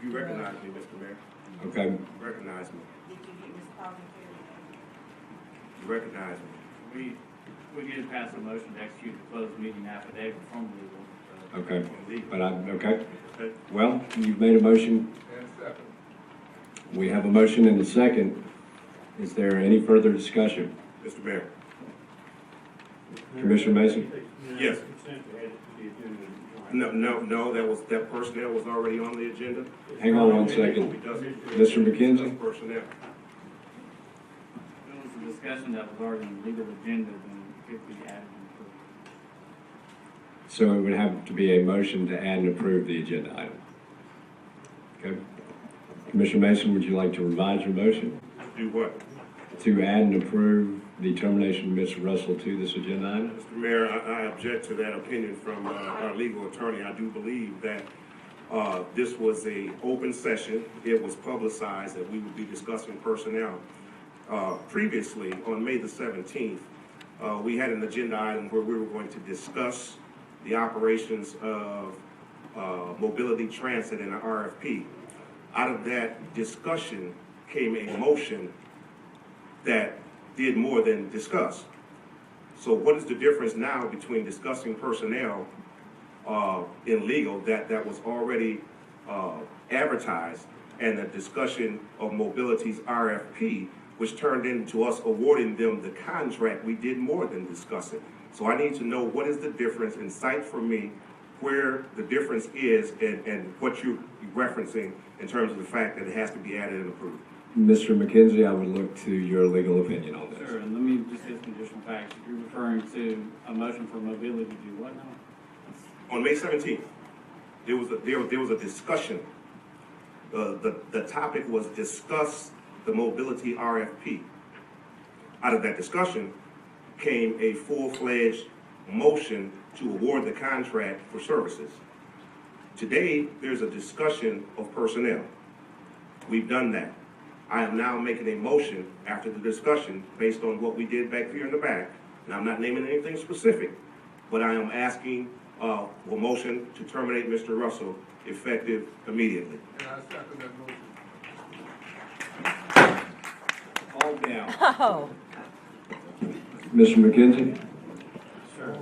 You recognize me, Mr. Mayor. Okay. Recognize me. Did you get Ms. Paulson? You recognize me. We did pass a motion to execute the closed meeting affidavit from legal. Okay. But okay. Okay. Well, you've made a motion. And second. We have a motion and a second. Is there any further discussion? Mr. Mayor. Commissioner Mason? Yes. No, that personnel was already on the agenda. Hang on one second. Mr. McKenzie? Personnel. It was a discussion that was already on the legal agenda, then it could be added and approved. So it would have to be a motion to add and approve the agenda item. Okay. Commissioner Mason, would you like to revise your motion? Do what? To add and approve the termination of Mr. Russell to this agenda item? Mr. Mayor, I object to that opinion from our legal attorney. I do believe that this was a open session. It was publicized that we would be discussing personnel. Previously, on May the 17th, we had an agenda item where we were going to discuss the operations of mobility transit and an RFP. Out of that discussion came a motion that did more than discuss. So what is the difference now between discussing personnel in legal that was already advertised and the discussion of mobility's RFP, which turned into us awarding them the contract? We did more than discuss it. So I need to know what is the difference, and cite for me where the difference is and what you're referencing in terms of the fact that it has to be added and approved. Mr. McKenzie, I would look to your legal opinion on this. Sure, and let me just get some additional facts. You're referring to a motion for mobility to do what now? On May 17th, there was a discussion. The topic was discuss the mobility RFP. Out of that discussion came a full-fledged motion to award the contract for services. Today, there's a discussion of personnel. We've done that. I am now making a motion after the discussion based on what we did back here in the back. And I'm not naming anything specific, but I am asking for a motion to terminate Mr. Russell effective immediately. And I second that motion. All down. Oh. Mr. McKenzie? Sure.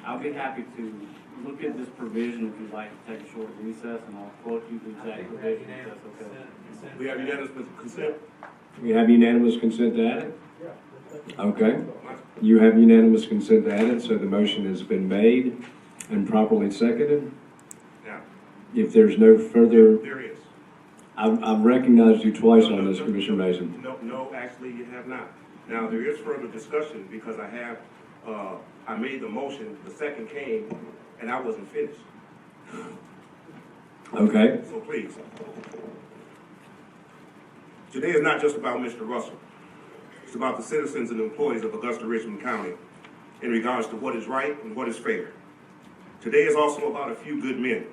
I'll be happy to look at this provision if you'd like to take a short recess, and I'll quote you the exact provision if that's okay. We have unanimous consent. We have unanimous consent to add it? Okay. You have unanimous consent to add it, so the motion has been made and properly seconded. Now, If there's no further, there is. I've recognized you twice on this, Commissioner Mason. No, actually you have not. Now, there is further discussion because I made the motion, the second came, and I wasn't finished. Okay. So please. Today is not just about Mr. Russell. It's about the citizens and employees of Augusta Richmond County in regards to what is right and what is fair. Today is also about a few good men.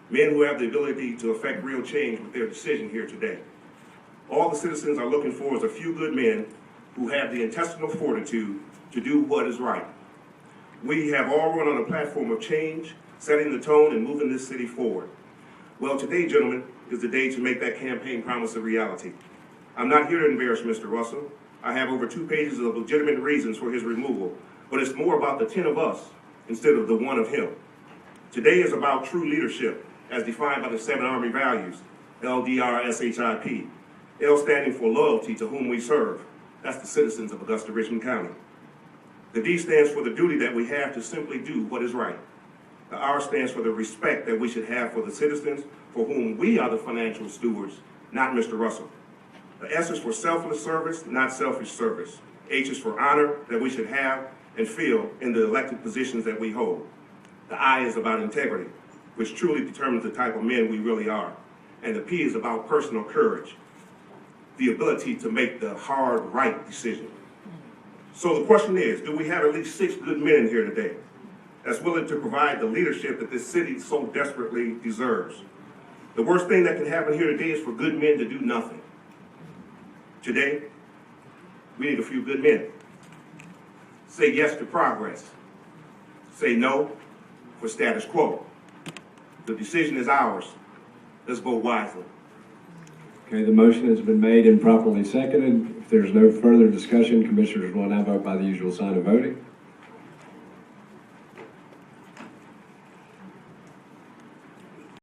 Men who have the ability to affect real change with their decision here today. All the citizens are looking for is a few good men who have the intestinal fortitude to do what is right. We have all run on a platform of change, setting the tone and moving this city forward. Well, today, gentlemen, is the day to make that campaign promise a reality. I'm not here to embarrass Mr. Russell. I have over 2 pages of legitimate reasons for his removal, but it's more about the 10 of us instead of the 1 of him. Today is about true leadership, as defined by the 7 Army values, LDRSHIP. L standing for loyalty to whom we serve. That's the citizens of Augusta Richmond County. The D stands for the duty that we have to simply do what is right. The R stands for the respect that we should have for the citizens for whom we are the financial stewards, not Mr. Russell. The S is for selfless service, not selfish service. H is for honor that we should have and feel in the elected positions that we hold. The I is about integrity, which truly determines the type of men we really are. And the P is about personal courage, the ability to make the hard, right decision. So the question is, do we have at least 6 good men in here today that's willing to provide the leadership that this city so desperately deserves? The worst thing that can happen here today is for good men to do nothing. Today, we need a few good men. Say yes to progress. Say no for status quo. The decision is ours. Let's vote wisely. Okay, the motion has been made and properly seconded. If there's no further discussion, commissioners will now vote by the usual sign of voting.